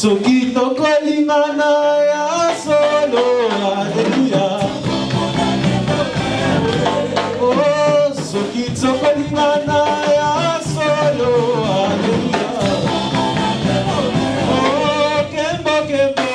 Soki tokolingana ya solo, Alléluia. Oh, soki tokolingana ya solo, Alléluia. Oh, kembo kembo,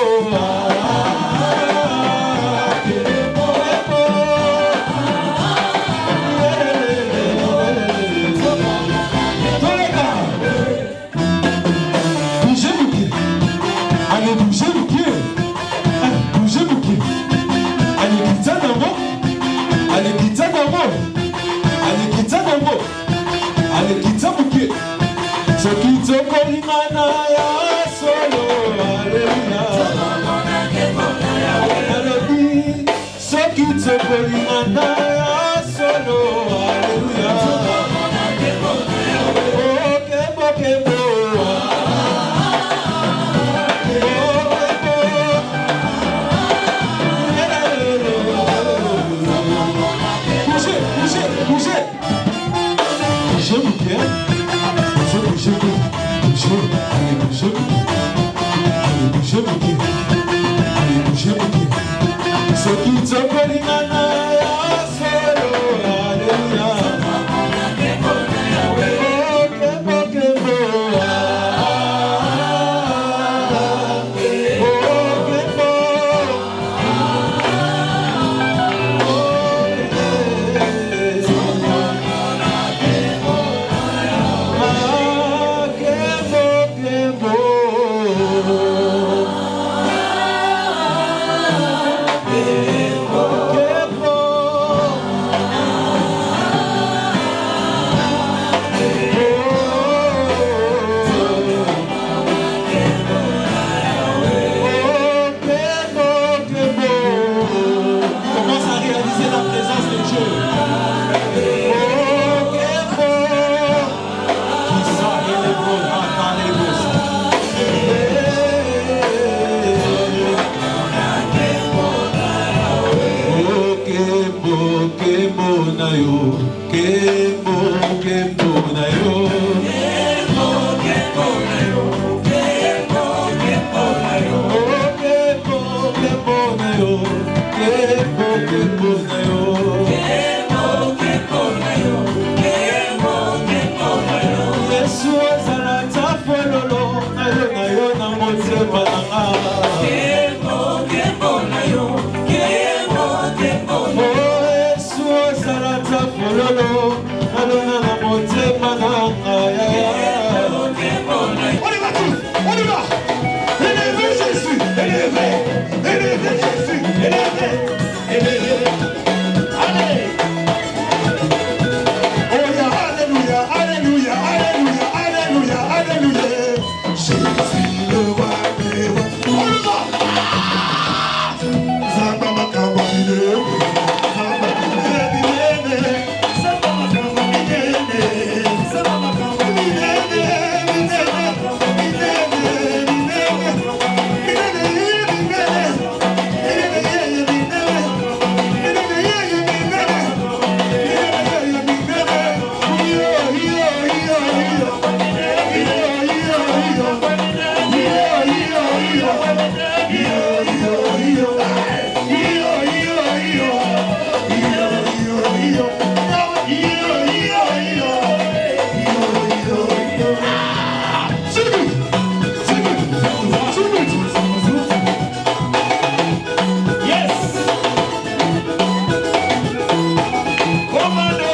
Commando,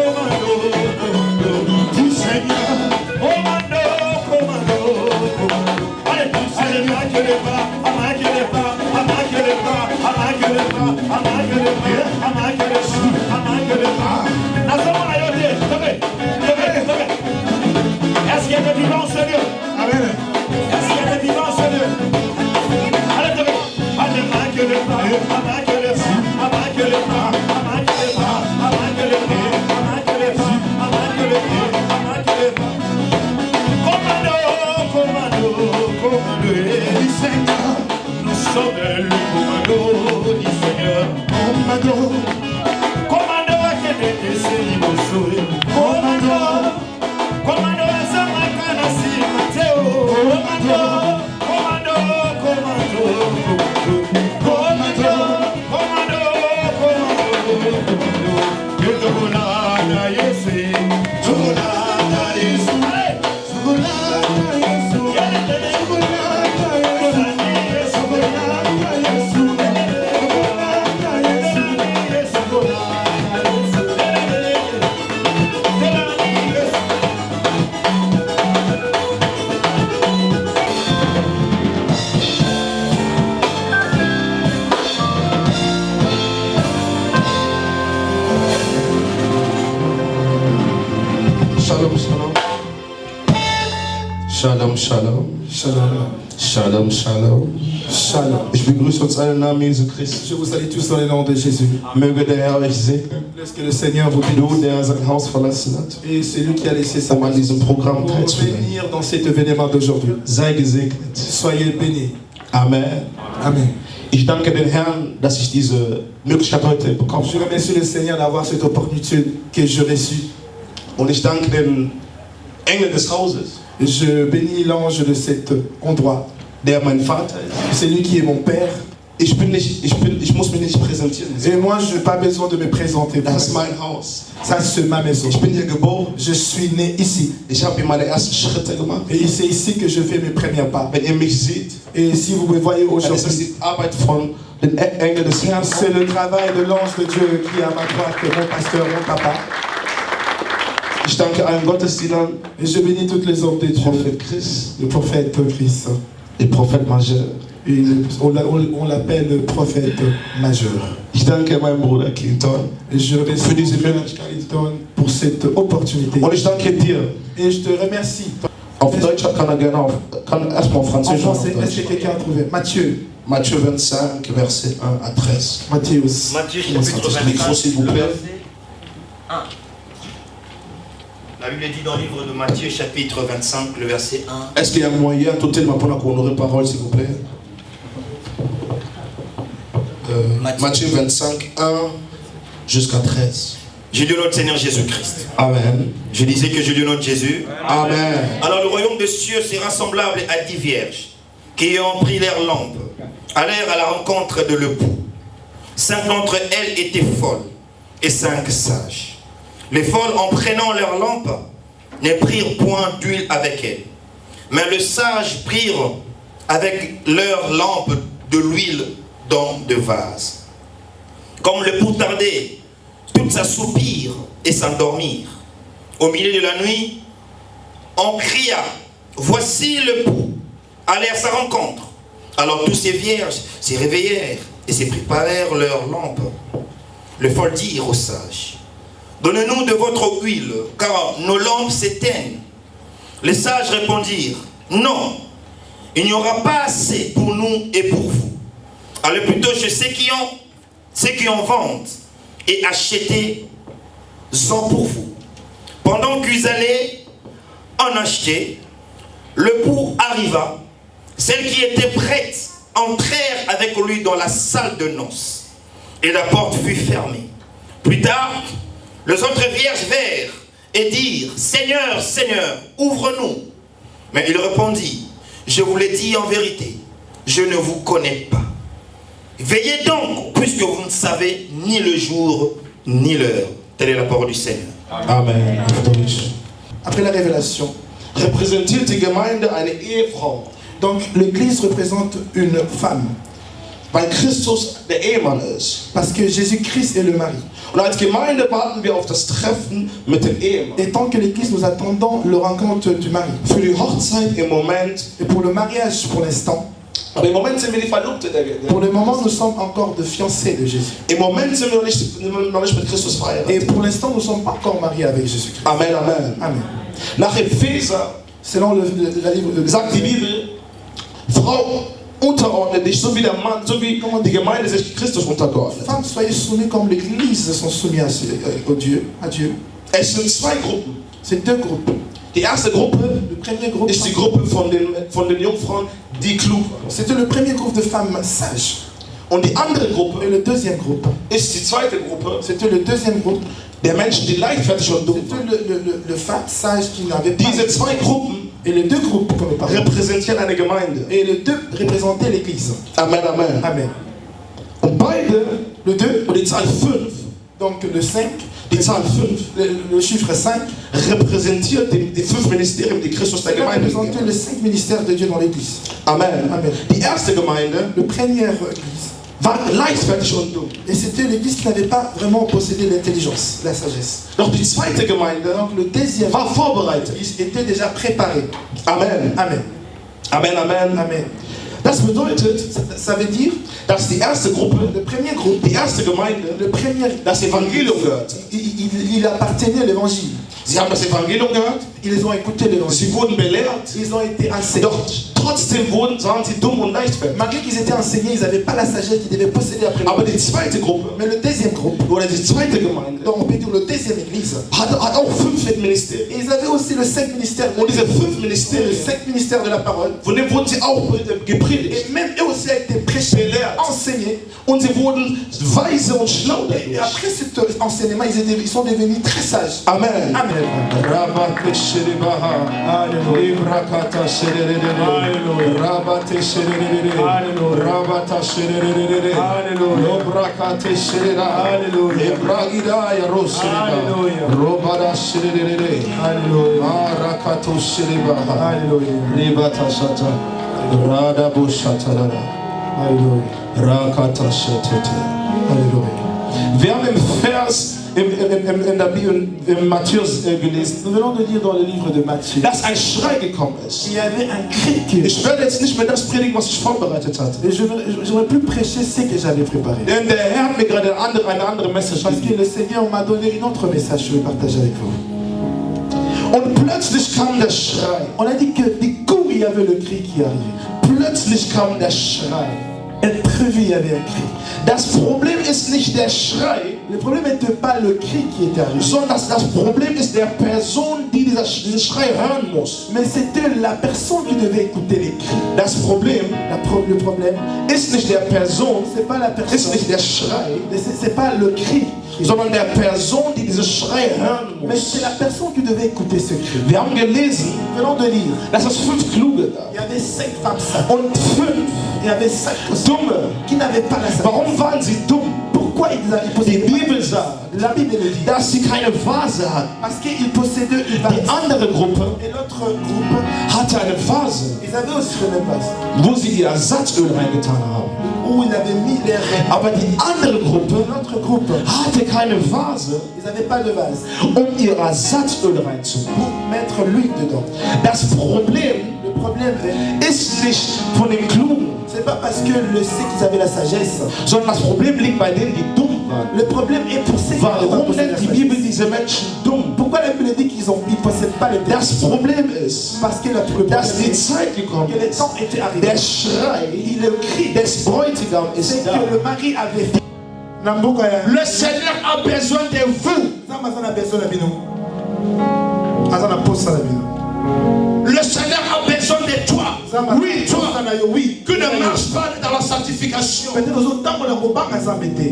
commando, commando, Shalom, shalom. Shalom, shalom. Shalom. Shalom, shalom. Shalom. Ich begrüße uns alle im Namen Jesu Christi. Je vous salue tous dans le nom de Jésus. Möge der Herr euch segnen. Laisse que le Seigneur vous Du, bénisse. der sein Haus verlassen hat, Et c'est lui qui a laissé sa um an diesem Programm pour teilzunehmen. venir dans cet événement d'aujourd'hui. Sei gesegnet. Soyez bénis. Amen. Amen. Ich danke dem Herrn, dass ich diese Möglichkeit heute bekomme. Je remercie le Seigneur d'avoir cette opportunité que je reçue. Und ich danke den Engel des Hauses, Je bénis l'ange de cet endroit. der mein Vater ist. C'est lui qui est mon Père. Ich muss mich nicht präsentieren. Et moi, je n'ai pas besoin de me présenter. Das ist mein Haus. Ça, c'est ma maison. Ich bin hier geboren. Je suis né ici. Ich habe hier meine ersten Schritte gemacht. Et c'est ici que je fais mes premiers pas. Wenn ihr mich seht, Et si vous me voyez dann ist das aujourd'hui, die Arbeit von den Engeln des Herrn. c'est le travail de l'ange de Dieu qui est à ma droite, mon pasteur, mon papa. Ich danke allen Gottesdienern, Et je bénis toutes les hommes de Dieu. Prophet Chris, Le prophète Christ. den Prophet Major. Et on l'appelle le prophète majeur. Ich danke meinem Bruder Clinton. Et je remercie Für diese mon frère Möglichkeit. Clinton pour cette opportunité. Und ich danke dir. Et je te remercie. Auf Deutsch kann erstmal auf En Französisch. français, und auf est-ce que Deutsch. quelqu'un a trouvé? Matthieu. Matthieu 25, verset 1 à 13. Matthias. Matthieu Comment chapitre ça, micro, s'il vous 25, plaît. le verset 1. La Bible dit dans le livre de Matthieu chapitre 25, le verset 1. Est-ce qu'il y a moyen totalement pour qu'on aurait parole, s'il vous plaît? Matthieu 25, 1 jusqu'à 13. Je lis au nom de Seigneur Jésus-Christ. Amen. Je disais que je lis au nom de Jésus. Amen. Alors le royaume des cieux sera semblable à 10 vierges qui ayant pris leurs lampes, allèrent à la rencontre de l'époux. 5 d'entre elles étaient folles et 5 sages. Les folles, en prenant leurs lampes, ne prirent point d'huile avec elles. Mais les sages prirent avec leurs lampes de l'huile dans de vases. Comme l'époux tardait, toutes s'assoupirent et s'endormirent. Au milieu de la nuit, on cria, voici l'époux, allez à sa rencontre. Alors tous ces vierges se réveillèrent et se préparèrent leurs lampes. Les folles dirent aux sages, donnez-nous de votre huile, car nos lampes s'éteignent. Les sages répondirent, non, il n'y aura pas assez pour nous et pour vous. Allez plutôt chez ceux qui en vendent et achetez-en pour vous. Pendant qu'ils allaient en acheter, l'époux arriva. Celles qui étaient prêtes entrèrent avec lui dans la salle de noces. Et la porte fut fermée. Plus tard, les autres vierges vinrent et dirent, Seigneur, Seigneur, ouvre-nous. Mais il répondit, je vous l'ai dit en vérité, je ne vous connais pas. Veillez donc, puisque vous ne savez ni le jour ni l'heure. Telle est la parole du Seigneur. Amen. Auf Deutsch. Après la révélation, Repräsentiert die Gemeinde eine Ehefrau, donc l'église représente une femme. weil Christus der Ehemann ist. Parce que Jésus-Christ est le mari. Und als Gemeinde warten wir auf das Treffen mit dem Ehemann. Et tant que l'église, nous attendons le rencontre du mari. Für die Hochzeit im Moment, Et pour le mariage, pour l'instant, aber im Moment sind wir die Verlobte der pour le moment, nous sommes encore de fiancés de Jésus. Im Moment sind wir noch nicht mit Christus Et verheiratet. pour l'instant, nous ne sommes pas encore mariés avec Jésus-Christ. Amen, Amen. Amen. Nach Epheser Selon la livre de sagt die Bibel, Frau, unterordne dich, so wie der Mann, so wie die Gemeinde sich Christus untergeordnet. Femmes, soyez soumis comme l'église sont soumis à Dieu. Es sind zwei Gruppen. C'est deux groupes. Die erste Gruppe Le premier groupe, ist die Gruppe von den Jungfrauen, die klug waren. c'était le premier groupe de femmes sages. Und die andere Gruppe Et le deuxième groupe, ist die zweite Gruppe c'était le deuxième groupe, der Menschen, die leichtfertig und dumm c'était waren. le femme sage qui n'avait pas. Diese zwei Gruppen Et les deux groupes, comme nous parlons. repräsentieren eine Gemeinde. Et les deux représentaient l'église. Amen, Amen. Amen. Und beide, Le 2, und die Zahl 5, donc le 5, die Zahl 5 le chiffre 5, repräsentiert die 5 Ministerien, die Christus der Gemeinde représentait gegeben les 5 ministères de Dieu dans l'église. hat. Amen. Amen. Die erste Gemeinde Le première église. war leichtfertig und dumm. Et c'était l'église qui n'avait pas vraiment possédé l'intelligence, la sagesse. Doch die zweite Gemeinde Donc le deuxième war vorbereitet. église était déjà préparé. Amen. Amen. Amen, Amen. Amen. Das bedeutet, Ça veut dire, dass die erste Gruppe, le premier groupe, die erste Gemeinde, le premier, das Evangelium gehört. il appartenait à l'évangile. Sie haben das Evangelium gehört, Ils ont écouté l'évangile. sie wurden belehrt, Ils ont été enseignés. doch trotzdem waren sie dumm und leichtfertig. Malgré qu'ils étaient enseignés, ils n'avaient pas la sagesse qu'ils devaient posséder après. Aber die zweite Gruppe, Mais le deuxième groupe, oder die zweite Gemeinde, donc on peut dire le deuxième église, hat auch 5 Ministerien. et ils avaient aussi le 5 ministères. Und diese 5 Le Ministerien, 5 ministères de la parole. von denen wurden sie auch gepredigt, Et même eux aussi ont été prêchés, enseignés. und sie wurden weise und schlau Et dadurch. après cet enseignement, ils sont devenus très sages. Amen. Amen. Rabate Shiribaha, Ibrakata Shirere, Rabate Shirere, Rabata Shirere, Lobrakate Shirera, Ibragida Yarosiriba, Robada Shirere, Marakato Shiribaha, Libata Shata, Radabu Shatarada, Rakata Shatete. Wir haben im Vers in der Bibel, in Matthäus gelesen, Nous venons de lire dans le livre de Matthieu. dass ein Schrei gekommen ist. Il y avait un cri qui Ich werde jetzt nicht mehr das predigen, was ich vorbereitet hatte. Et je n'aurais plus prêché ce que j'avais préparé. Denn der Herr hat mir gerade eine andere Message Parce que gegeben. le Seigneur m'a donné une autre message que je vais partager avec vous. Und plötzlich kam der Schrei. On a dit que du coup, il y avait le cri qui arrivait. Plötzlich kam der Schrei. Et très vite, il y avait un cri. Das Problem ist nicht der Schrei, Le problème n'était pas le cri qui était arrivé. sondern das Problem ist der Person, die diesen Schrei hören muss. Mais c'était la personne qui devait écouter les cris. Das Problem Le problème, ist nicht der Person, c'est pas la ist personne, nicht der Schrei, c'est pas le cri, sondern der Person, die diesen Schrei hören mais muss. c'est la personne qui devait écouter ce cri. Wir haben gelesen, Nous venons de lire. dass es 5 Kluge gab Il y avait 5 femmes sages. und 5 Il y avait 5 Dumme. qui n'avaient pas la sagesse. Warum waren sie dumm? Pourquoi ils avaient Die possédé Bibel sagt, la Bible le dit. dass sie keine Vase hatten. Parce qu'ils possédaient une Die vase. andere Gruppe Et l'autre groupe, hatte eine Vase, ils avaient aussi le même vase. wo sie ihr Ersatzöl reingetan haben. Où ils avaient mis les rênes. Aber die andere Gruppe L'autre groupe, hatte keine Vase, ils n'avaient pas de vase um ihr Ersatzöl reinzubringen. pour mettre l'huile dedans. Das Problem Le problème, ist nicht von den Klugen, c'est pas parce que le sait qu'ils avaient la sagesse. sondern das Problem liegt bei denen, die dumm waren. Le problème est pour ceux qui n'avaient pas Warum possédé nennt la die sagesse. Bibel diese Menschen dumm? Pourquoi la Bible dit qu'ils ne possèdent pas le Das texte? Problem ist, Parce que le problème dass die est Zeit gekommen que le ist. temps était arrivé. Der Schrei Le cri des Bräutigams c'est ist da. que le mari avait fait. Namboka ya. Le Seigneur a besoin de vous. Nzambe aza na besoin na bino. Aza na posa na bino. Le Seigneur a besoin de toi. Nzambe Oui, aza toi. na yo, oui. Que ne marche pas dans la sanctification. Peut-être ozotambola kobanga Nzambe te.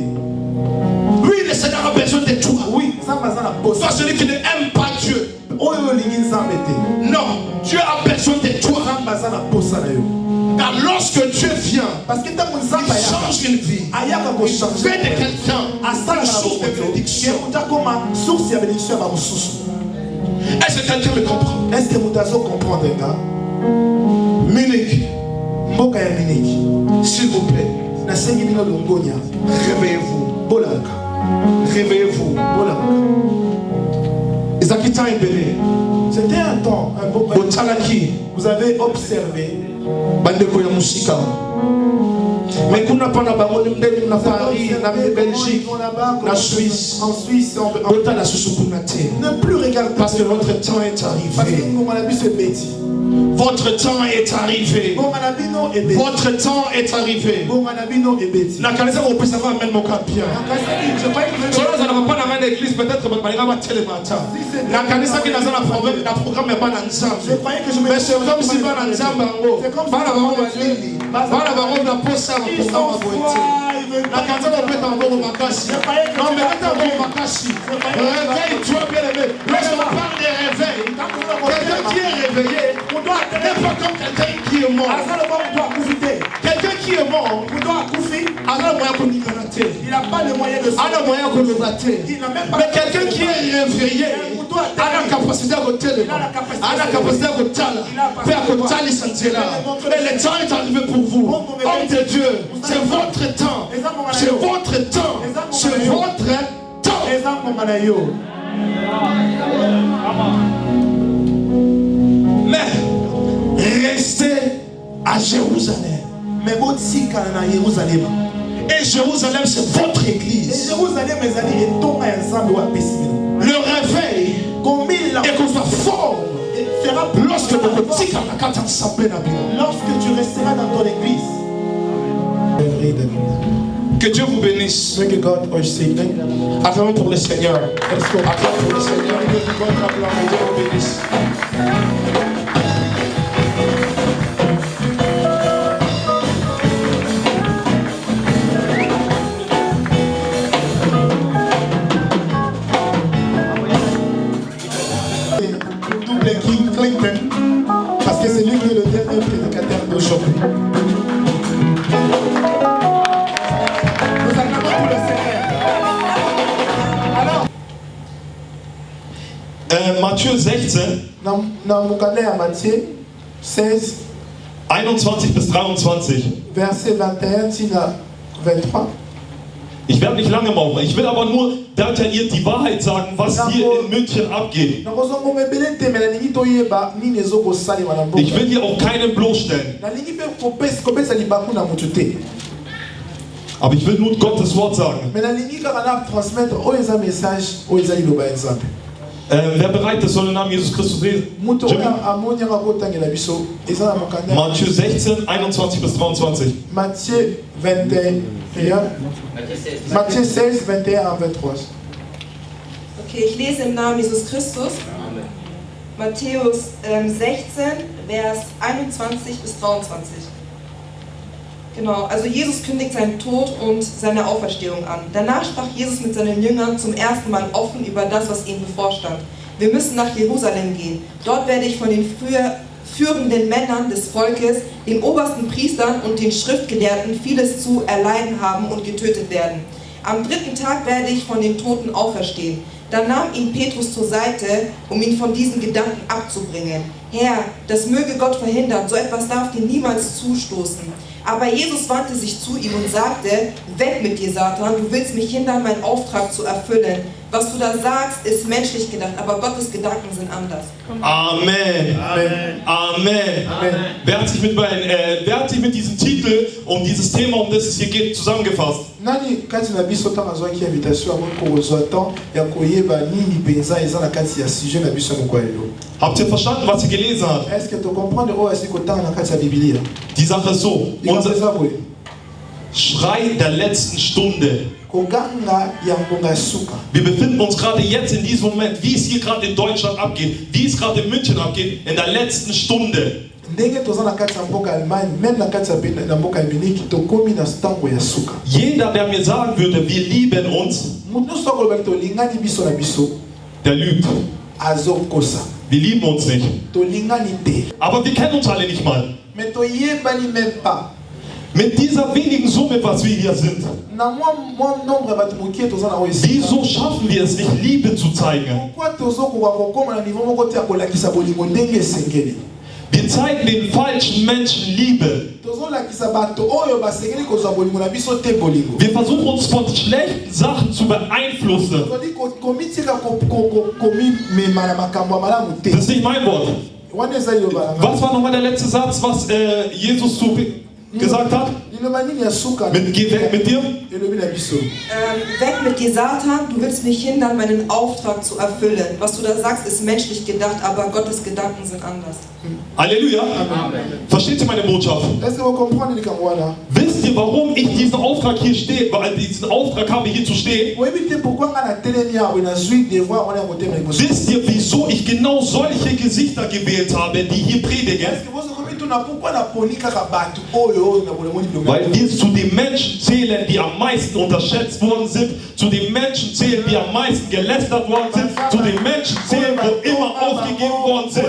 Oui, le Seigneur a besoin de toi. Oui, Nzambe aza na posa. Toi, celui qui ne aime pas Dieu. Oyo olingi Nzambe te. Non, Dieu a besoin de toi. Nzambe aza na posa na yo. Car lorsque Dieu vient, Parce que ntango Nzambe il ayaka, change une vie. ayaka Il fait kochange de quelqu'un asalaka une na source de bokoto bénédiction. ye moto akoma source ya bénédiction ya bamosusu. Est-ce que quelqu'un me comprend? Est-ce que moto azocomprendre nga? Munich, Mboka ya miniki s'il vous plaît, nasengi bino longonia, réveillez-vous. bolaka Réveillez-vous. bolaka. Ezakita Mbele, C'était un temps, un beau moment. Otalaki, Vous avez observé bandeko ya musika. Mais kuna pana bangoni mdeni na Paris, na Belgique, na Suisse. en Suisse, Otala susukuna te. ne plus regarder Parce que votre temps est parce que arrivé. Ngomalabi se bêtit. Votre temps est arrivé. Ngomalabino est bêti. Votre temps est arrivé. Ngomalabino est bêti. Na kanisa ko pesa ba men moka bien. Je croyais que Solo za na pas na l'église peut-être ba ba telemata. Na kanisa ki nazana problème na programme ba na je nzambe. croyais que je me Mais c'est comme si ba na nzambe ngo. C'est comme si Bana ba ngo lili. Bana ba ngo na posa ba ils sont programme froids, boite. ils veulent Na kanisa ko peta ngo makasi. Non mais peta ngo makasi. Réveille-toi bien-aimé. Lorsqu'on parle de réveil, quelqu'un qui est réveillé n'est pas comme quelqu'un qui est mort. Quelqu'un qui est mort, il n'a pas le moyen de se mais quelqu'un qui est réveillé a la capacité à côté de a la capacité à côté et le temps est arrivé pour vous. Homme de Dieu, c'est votre temps. C'est votre temps. C'est votre temps. Mais restez à Jérusalem. Mais botika na Jérusalem. Et Jérusalem, c'est votre église. Jérusalem ezali etonga ya Nzambe wa pesi. Le réveil et qu'on soit fort lorsque tu resteras dans ton église. Que Dieu vous bénisse. Que God euch segne. Acclamons pour le Seigneur. Acclamons pour le Seigneur. Que Dieu vous bénisse. King Clinton, parce que c'est lui qui est le dernier prédicateur d'aujourd'hui. Nous acclamons pour le Seigneur. Alors, Matthieu 16, dans mon à Matthieu 16, 21 bis 23. Verset 21 à 23. Ich werde nicht lange brauchen. Ich will aber nur detailliert die Wahrheit sagen, was hier in München abgeht. Ich will hier auch keinen bloßstellen. Aber ich will nur Gottes Wort sagen. Wer bereit ist, soll den Namen Jesus Christus lesen. Matthieu 16, 21 bis 23. Matthieu 21. Matthieu 16, 21 à 23. Okay, ich lese im Namen Jesus Christus. Matthäus 16, Vers 21 bis 23. Genau, also Jesus kündigt seinen Tod und seine Auferstehung an. Danach sprach Jesus mit seinen Jüngern zum ersten Mal offen über das, was ihnen bevorstand. Wir müssen nach Jerusalem gehen. Dort werde ich von den führenden Männern des Volkes, den obersten Priestern und den Schriftgelehrten vieles zu erleiden haben und getötet werden. Am dritten Tag werde ich von den Toten auferstehen. Dann nahm ihn Petrus zur Seite, um ihn von diesen Gedanken abzubringen. Herr, das möge Gott verhindern, so etwas darf dir niemals zustoßen. Aber Jesus wandte sich zu ihm und sagte, weg mit dir, Satan, du willst mich hindern, meinen Auftrag zu erfüllen. Was du da sagst, ist menschlich gedacht, aber Gottes Gedanken sind anders. Amen. Amen. Amen. Amen. Wer hat sich mit diesem Titel und dieses Thema, um das es hier geht, zusammengefasst? Habt ihr verstanden, was ihr gelesen habt? Die Sache ist so, unser Schrei der letzten Stunde. Wir befinden uns gerade jetzt in diesem Moment, wie es hier gerade in Deutschland abgeht, wie es gerade in München abgeht, in der letzten Stunde. Jeder, der mir sagen würde, wir lieben uns, der lügt. Wir lieben uns nicht. Aber wir kennen uns alle nicht mal. Mit dieser wenigen Summe, was wir hier sind, wieso schaffen wir es nicht, Liebe zu zeigen? Wir zeigen den falschen Menschen Liebe. Wir versuchen uns von schlechten Sachen zu beeinflussen. Das ist nicht mein Wort. Was war nochmal der letzte Satz, was Jesus gesagt hat? Geh weg mit dir? Weg mit dir, Satan, du willst mich hindern, meinen Auftrag zu erfüllen. Was du da sagst, ist menschlich gedacht, aber Gottes Gedanken sind anders. Halleluja. Amen. Versteht ihr meine Botschaft? Wisst ihr, warum ich diesen Auftrag hier stehe, diesen Auftrag habe, hier zu stehen? Wisst ihr, wieso ich genau solche Gesichter gewählt habe, die hier predigen? Weil wir zu den Menschen zählen, die am meisten unterschätzt worden sind, zu den Menschen zählen, die am meisten gelästert worden sind, zu den Menschen zählen, wo immer aufgegeben worden sind.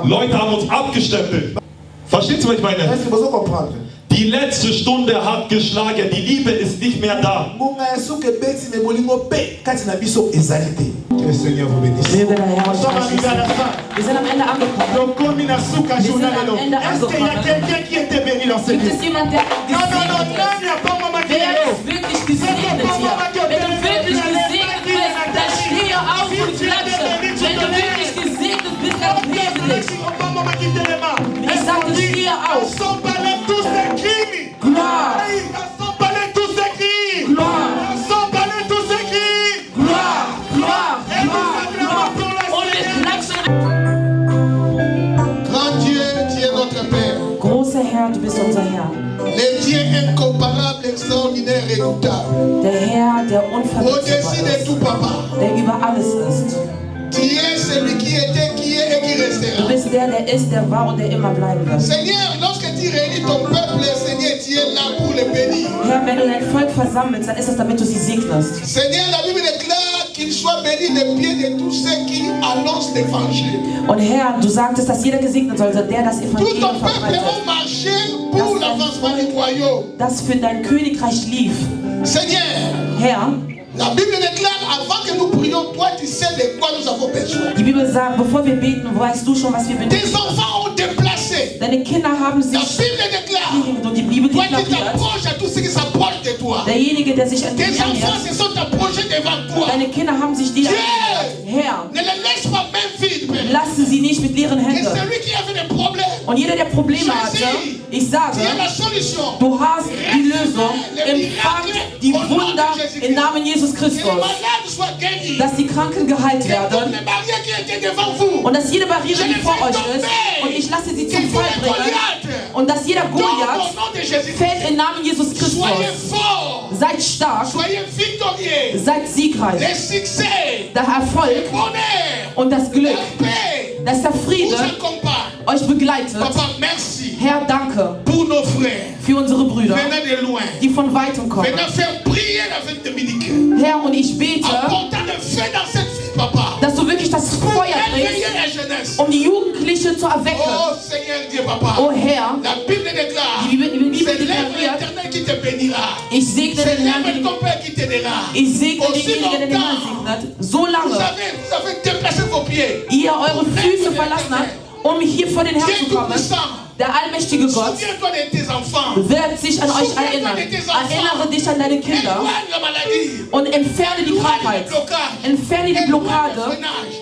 Leute haben uns abgestempelt. Versteht ihr, was ich meine? Die letzte Stunde hat geschlagen, die Liebe ist nicht mehr da. Que le Seigneur vous bénisse. Wir sind am Ende angekommen. Est-ce qu'il y a quelqu'un qui était béni dans cette Gibt es jemanden, der gesegnet ist? Wer ist wirklich gesegnet hier? Wenn du wirklich gesegnet bist, dann stehe auf und klatsche. Wenn du wirklich gesegnet bist, dann lebe dich. Ich sage, au-dessus de tout, papa. der über alles ist. Tu es celui qui était, qui est et qui restera. Du bist der ist, der war und der immer bleiben wird. Seigneur, lorsque tu réunis ton peuple, Seigneur, tu es là pour le bénir. Herr, wenn du dein Volk versammelst, dann ist es, damit du sie segnest. Seigneur, la Bible déclare qu'il soit béni les pieds de tous ceux qui annoncent l'évangile. Und Herr, du sagtest, dass jeder gesegnet sollte, der das Tout Evangelium ton peuple verbreitet. a marché pour l'avancement du royaume. Das für dein Königreich lief. Seigneur, Herr, la Bible déclare avant que nous prions, toi tu sais de quoi nous avons besoin. die Bibel sagt, bevor wir beten, weißt du schon, was wir benötigen. Tes enfants ont déplacé. Deine Kinder haben La sich Bible déclare. und die Bibel Toi tu deklariert, t'approches à tous ceux qui s'approchent de toi. derjenige, der sich an dich Tes enfants annähert, se sont approchés devant toi. deine Kinder haben sich dir Dieu, annähert. Herr, ne les laisse pas même vides, Père. lassen sie nicht mit leeren Et Händen. celui qui avait des problèmes, Und jeder, der Probleme hatte, ich sage, tu es la solution. du hast die Lösung. Empfang die Wunder im Namen Jesus Que les Christus. malades soient guéris. Dass die Kranken geheilt Que toutes werden. les barrières qui étaient devant vous, Und dass jede Barriere, die vor euch ist, und ich lasse sie zum Fall bringen. Und dass jeder dans Goliath le nom de Jésus-Christ, fällt im Namen Jesus soyez Christus. forts, Seid stark, soyez victorieux. seid siegreich. Le succès, Der Erfolg le bonheur, und das Glück, la paix dass der vous Friede accompagne. euch begleitet. Papa, merci Herr, danke pour nos frères für unsere Brüder, venant de loin, die von weitem kommen. venant faire prier avec Dominique, Herr, und ich bete, apportant le feu dans cette vie, papa, dass du wirklich das pour Feuer éveiller bringst, la jeunesse. um die Jugendliche zu erwecken. Oh Seigneur Dieu, papa, Oh Herr, la Bible déclare, die Bibel c'est l'œuvre deklariert, éternelle qui te bénira. ich segne C'est den Herrn, l'œuvre de ton Père qui t'aidera. ich segne Aussi denjenigen, der den Herrn longtemps, segnet, so vous lange avez déplacé vos pieds. ihr eure Füße verlassen habt, um hier vor den Herrn Dieu zu kommen. tout-puissant, Der allmächtige Gott souviens-toi de tes enfants. wird sich an euch erinnern. Erinnere dich an deine Kinder Éloigne la maladie. und entferne die Krankheit. Entferne die Blockade.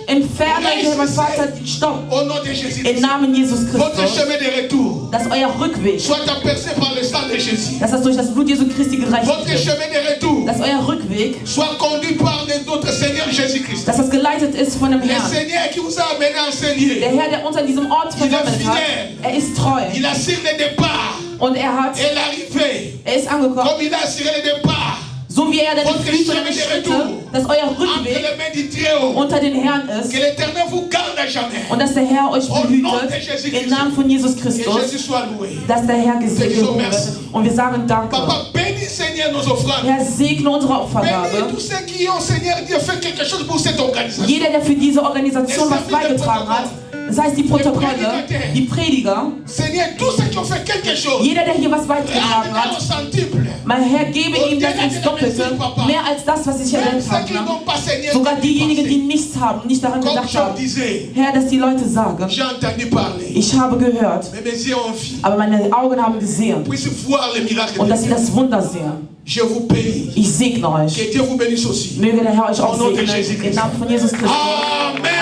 Entferne, mein Vater, den Stopp. Au nom de Im Jésus-Christ. Namen Jesus Votre Christus. chemin de retour Dass euer Rückweg, soit aperçu par le sang de Jésus. dass das durch das Blut Jesu Christi gereicht Votre wird. chemin de retour Dass euer Rückweg, soit conduit par notre Seigneur Jésus-Christ. dass das geleitet ist von dem Le Herrn. Seigneur qui vous a amené en ce lieu. Der Herr, der uns an diesem Ort versammelt hat, er ist treu. Il assure le départ Und er et l'arrivée. ist angekommen. Comme il a assuré le départ So wie er die Füße und die Schritte, dass euer entre Rückweg les mains du Très-Haut. unter den Herrn ist. Que l'Éternel vous garde à jamais. Und dass der Herr euch behütet, im Namen von Jesus Que Christus, Jésus soit loué. dass der Herr gesegnet wird. Und wir sagen Danke. Papa, bénis Seigneur nos offrandes. Herr, segne unsere Opfergabe. Bénis tous ceux qui ont, Seigneur Dieu, fait quelque chose pour cette organisation. Jeder, der für diese Organisation was beigetragen hat, sei es die Protokolle, die Prediger, Seigneur, tous ceux qui ont fait quelque chose. jeder, der hier was beigetragen Rends-le au hat, centuple. mein Herr, gebe ihm das ins Doppelte, mehr als das, was ich Même erlebt ceux qui habe. n'ont pas, Seigneur, Sogar diejenigen, die pensé. nichts haben, nicht daran Comme gedacht Job haben. disait, Herr, dass die Leute sagen, j'ai entendu parler, ich habe gehört, mais mes yeux ont vu. aber meine Augen haben gesehen Puisse voir les miracles und de dass sie Dieu. das Wunder sehen. Je vous bénis. Ich segne euch. Que Dieu vous bénisse aussi. Möge der Herr euch auch Au nom de segnen. Jésus-Christ. Im Namen von Jesus Christus. Amen.